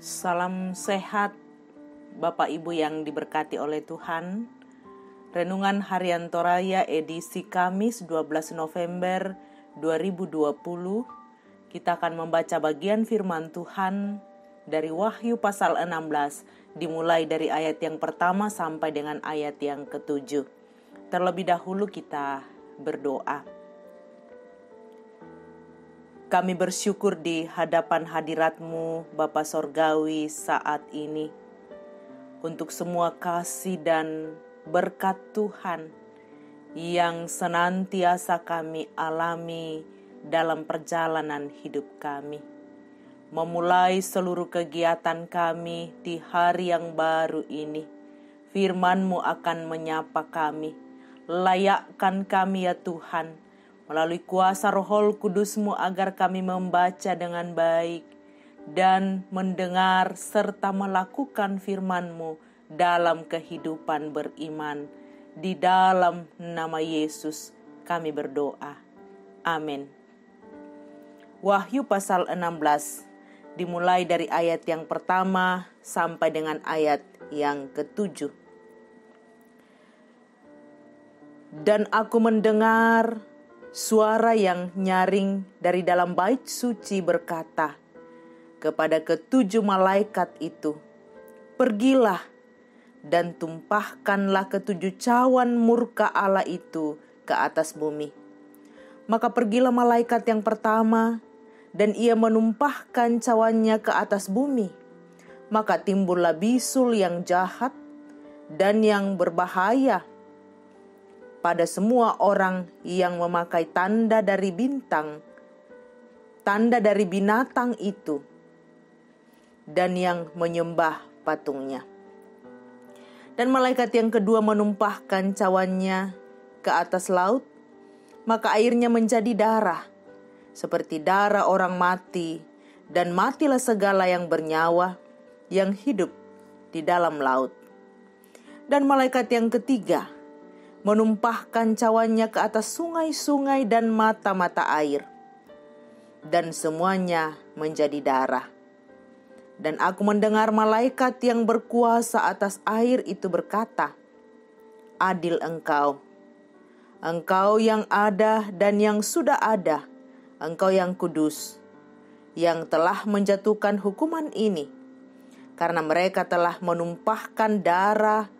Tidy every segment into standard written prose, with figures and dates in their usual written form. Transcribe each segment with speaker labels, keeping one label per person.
Speaker 1: Salam sehat Bapak Ibu yang diberkati oleh Tuhan. Renungan Harian Toraya edisi Kamis 12 November 2020. Kita akan membaca bagian firman Tuhan dari Wahyu pasal 16, dimulai dari ayat yang pertama sampai dengan ayat yang ke-7. Terlebih dahulu kita berdoa. Kami bersyukur di hadapan hadirat-Mu, Bapa Sorgawi, saat ini untuk semua kasih dan berkat Tuhan yang senantiasa kami alami dalam perjalanan hidup kami. Memulai seluruh kegiatan kami di hari yang baru ini, firman-Mu akan menyapa kami. Layakkan kami ya Tuhan, melalui kuasa Roh Kudus-Mu agar kami membaca dengan baik dan mendengar serta melakukan firman-Mu dalam kehidupan beriman. Di dalam nama Yesus kami berdoa. Amin. Wahyu pasal 16 dimulai dari ayat yang pertama sampai dengan ayat yang ke-7. Dan aku mendengar suara yang nyaring dari dalam bait suci berkata kepada ketujuh malaikat itu, "Pergilah dan tumpahkanlah ketujuh cawan murka Allah itu ke atas bumi." Maka pergilah malaikat yang pertama, dan ia menumpahkan cawannya ke atas bumi. Maka timbullah bisul yang jahat dan yang berbahaya pada semua orang yang memakai tanda dari binatang itu, dan yang menyembah patungnya. Dan malaikat yang kedua menumpahkan cawannya ke atas laut, maka airnya menjadi darah, seperti darah orang mati, dan matilah segala yang bernyawa, yang hidup di dalam laut. Dan malaikat yang ketiga menumpahkan cawannya ke atas sungai-sungai dan mata-mata air, dan semuanya menjadi darah. Dan aku mendengar malaikat yang berkuasa atas air itu berkata, "Adil engkau, engkau yang ada dan yang sudah ada, engkau yang kudus, yang telah menjatuhkan hukuman ini, karena mereka telah menumpahkan darah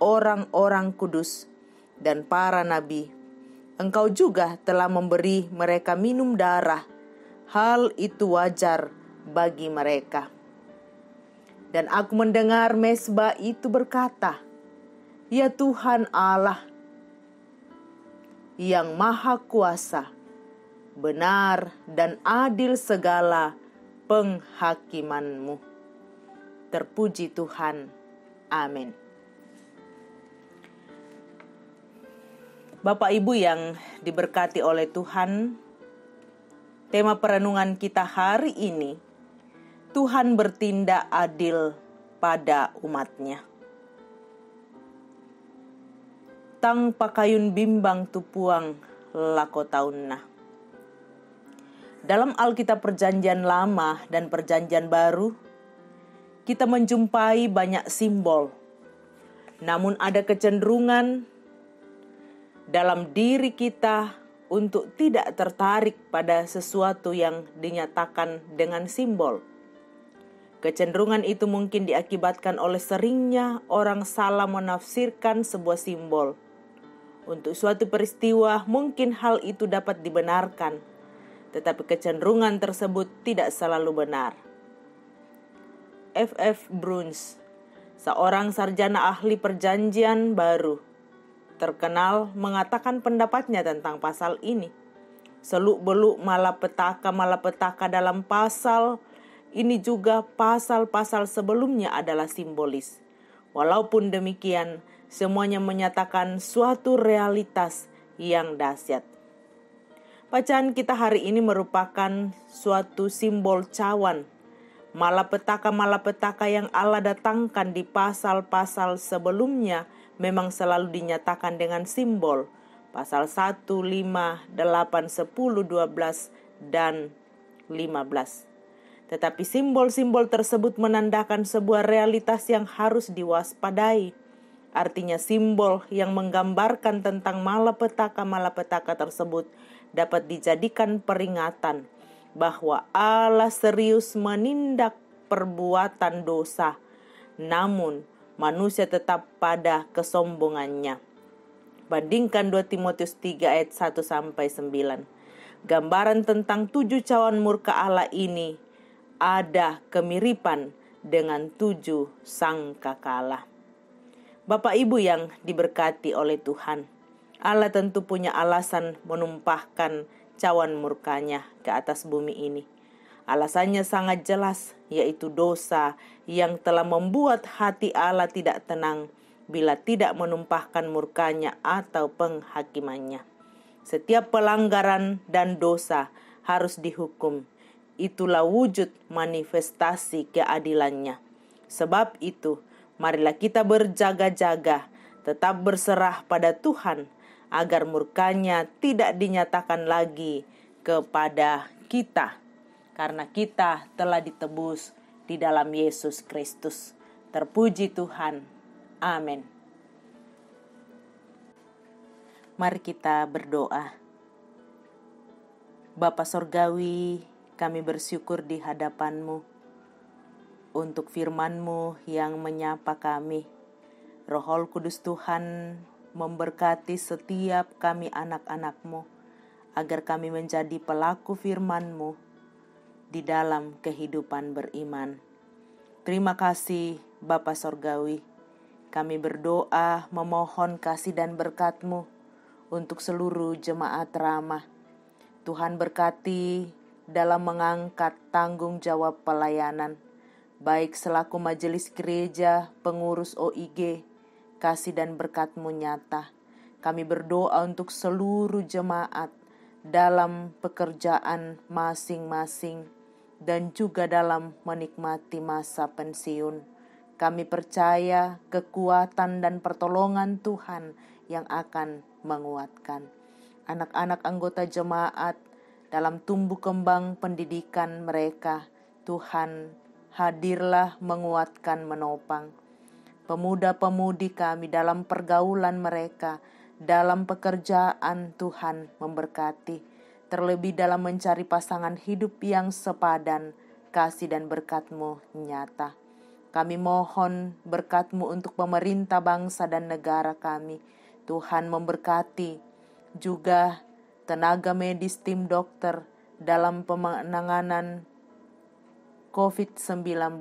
Speaker 1: orang-orang kudus dan para nabi. Engkau juga telah memberi mereka minum darah. Hal itu wajar bagi mereka." Dan aku mendengar mezbah itu berkata, "Ya Tuhan Allah yang maha kuasa, benar dan adil segala penghakiman-Mu." Terpuji Tuhan. Amin. Bapak Ibu yang diberkati oleh Tuhan, tema perenungan kita hari ini, Tuhan bertindak adil pada umat-Nya. Tang pakayun bimbang tupuang lako taunna. Dalam Alkitab Perjanjian Lama dan Perjanjian Baru, kita menjumpai banyak simbol. Namun ada kecenderungan dalam diri kita untuk tidak tertarik pada sesuatu yang dinyatakan dengan simbol. Kecenderungan itu mungkin diakibatkan oleh seringnya orang salah menafsirkan sebuah simbol. Untuk suatu peristiwa mungkin hal itu dapat dibenarkan, tetapi kecenderungan tersebut tidak selalu benar. F.F. Bruns, seorang sarjana ahli Perjanjian Baru, terkenal mengatakan pendapatnya tentang pasal ini. Seluk-beluk malapetaka dalam pasal ini juga pasal-pasal sebelumnya adalah simbolis. Walaupun demikian, semuanya menyatakan suatu realitas yang dahsyat. Bacaan kita hari ini merupakan suatu simbol cawan. Malapetaka yang Allah datangkan di pasal-pasal sebelumnya memang selalu dinyatakan dengan simbol. Pasal 1, 5, 8, 10, 12, dan 15. Tetapi simbol-simbol tersebut menandakan sebuah realitas yang harus diwaspadai. Artinya simbol yang menggambarkan tentang malapetaka-malapetaka tersebut dapat dijadikan peringatan bahwa Allah serius menindak perbuatan dosa, namun manusia tetap pada kesombongannya. Bandingkan 2 Timotius 3 ayat 1-9. Gambaran tentang 7 cawan murka Allah ini ada kemiripan dengan 7 sangkakala. Bapak Ibu yang diberkati oleh Tuhan, Allah tentu punya alasan menumpahkan cawan murkanya ke atas bumi ini. Alasannya sangat jelas, yaitu dosa yang telah membuat hati Allah tidak tenang bila tidak menumpahkan murkanya atau penghakimannya. Setiap pelanggaran dan dosa harus dihukum. Itulah wujud manifestasi keadilannya. Sebab itu, marilah kita berjaga-jaga, tetap berserah pada Tuhan, agar murkanya tidak dinyatakan lagi kepada kita. Karena kita telah ditebus di dalam Yesus Kristus. Terpuji Tuhan. Amin. Mari kita berdoa. Bapa Sorgawi, kami bersyukur di hadapan-Mu untuk firman-Mu yang menyapa kami. Roh Kudus Tuhan memberkati setiap kami anak-anak-Mu, agar kami menjadi pelaku firman-Mu di dalam kehidupan beriman. Terima kasih Bapa Sorgawi. Kami berdoa memohon kasih dan berkat-Mu untuk seluruh jemaat Ramah. Tuhan berkati dalam mengangkat tanggung jawab pelayanan, baik selaku majelis gereja, pengurus OIG, kasih dan berkat-Mu nyata. Kami berdoa untuk seluruh jemaat dalam pekerjaan masing-masing dan juga dalam menikmati masa pensiun. Kami percaya kekuatan dan pertolongan Tuhan yang akan menguatkan anak-anak anggota jemaat dalam tumbuh kembang pendidikan mereka. Tuhan, hadirlah menguatkan, menopang pemuda-pemudi kami dalam pergaulan mereka, dalam pekerjaan. Tuhan memberkati, terlebih dalam mencari pasangan hidup yang sepadan. Kasih dan berkat-Mu nyata. Kami mohon berkat-Mu untuk pemerintah bangsa dan negara kami. Tuhan memberkati juga tenaga medis, tim dokter dalam penanganan COVID-19.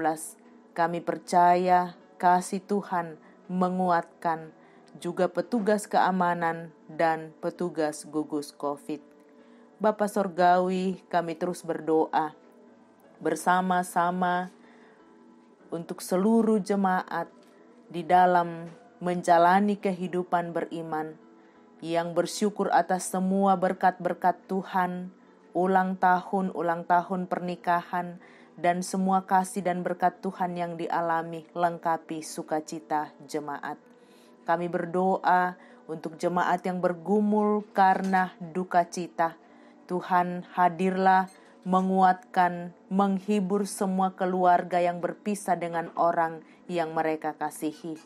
Speaker 1: Kami percaya kasih Tuhan menguatkan juga petugas keamanan dan petugas gugus COVID. Bapa Sorgawi, kami terus berdoa bersama-sama untuk seluruh jemaat di dalam menjalani kehidupan beriman, yang bersyukur atas semua berkat-berkat Tuhan, ulang tahun pernikahan, dan semua kasih dan berkat Tuhan yang dialami lengkapi sukacita jemaat. Kami berdoa untuk jemaat yang bergumul karena duka cita. Tuhan, hadirlah menguatkan, menghibur semua keluarga yang berpisah dengan orang yang mereka kasihi.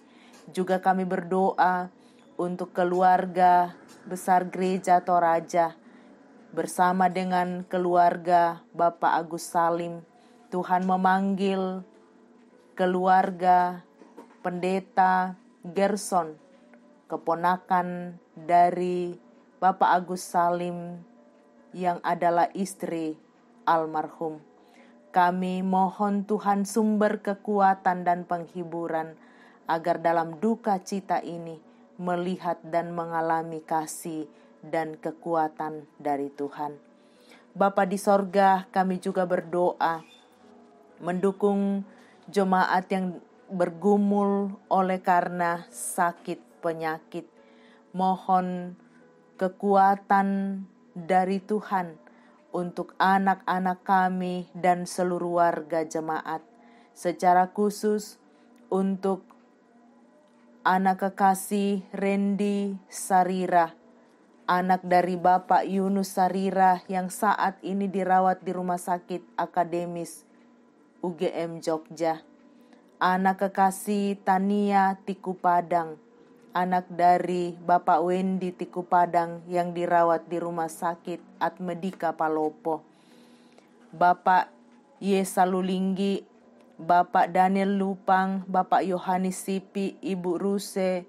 Speaker 1: Juga kami berdoa untuk keluarga besar gereja Toraja bersama dengan keluarga Bapak Agus Salim. Tuhan memanggil keluarga Pendeta Gerson, keponakan dari Bapak Agus Salim yang adalah istri almarhum. Kami mohon Tuhan sumber kekuatan dan penghiburan, agar dalam duka cita ini melihat dan mengalami kasih dan kekuatan dari Tuhan. Bapa di sorga, kami juga berdoa mendukung jemaat yang bergumul oleh karena sakit penyakit. Mohon kekuatan dari Tuhan untuk anak-anak kami dan seluruh warga jemaat. Secara khusus untuk anak kekasih Randy Sarira, anak dari Bapak Yunus Sarira yang saat ini dirawat di Rumah Sakit Akademis UGM Jogja. Anak kekasih Tania Tiku Padang, anak dari Bapak Wendy Tiku Padang yang dirawat di Rumah Sakit Atmedika Palopo. Bapak Yesa Lulinggi, Bapak Daniel Lupang, Bapak Yohanes Sipi, Ibu Ruse,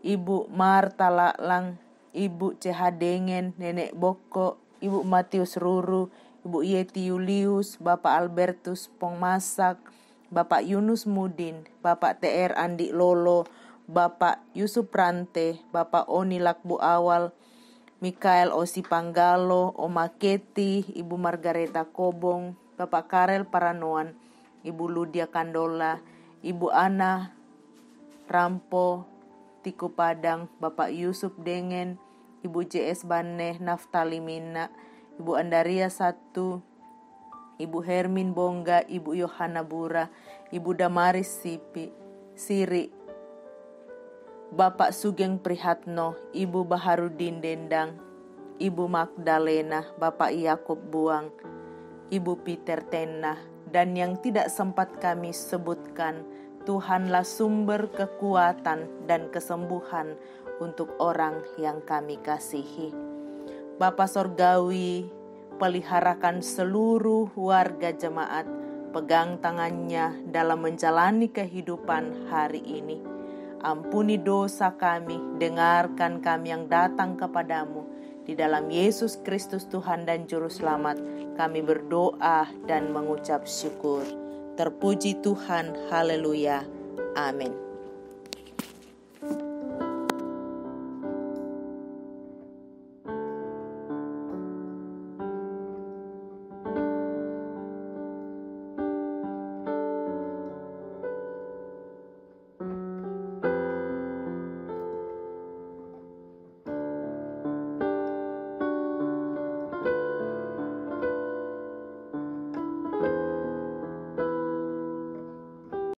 Speaker 1: Ibu Marta Laklang, Ibu CH Dengen, Nenek Boko, Ibu Matius Ruru, Ibu Yeti Julius, Bapak Albertus Pongmasak, Bapak Yunus Mudin, Bapak TR Andi Lolo, Bapak Yusuf Rante, Bapak Oni Lakbu Awal, Mikael Osi Panggalo, Oma Keti, Ibu Margareta Kobong, Bapak Karel Paranoan, Ibu Ludia Kandola, Ibu Ana Rampo Tiku Padang, Bapak Yusuf Dengen, Ibu JS Baneh Naftali Mina, Ibu Andaria Satu, Ibu Hermin Bongga, Ibu Yohana Bura, Ibu Damaris Siri, Bapak Sugeng Prihatno, Ibu Baharudin Dendang, Ibu Magdalena, Bapak Yakob Buang, Ibu Peter Tenah, dan yang tidak sempat kami sebutkan, Tuhanlah sumber kekuatan dan kesembuhan untuk orang yang kami kasihi. Bapa Sorgawi, peliharakan seluruh warga jemaat, pegang tangannya dalam menjalani kehidupan hari ini. Ampuni dosa kami, dengarkan kami yang datang kepadamu. Di dalam Yesus Kristus Tuhan dan Juru Selamat, kami berdoa dan mengucap syukur. Terpuji Tuhan, haleluya, amin.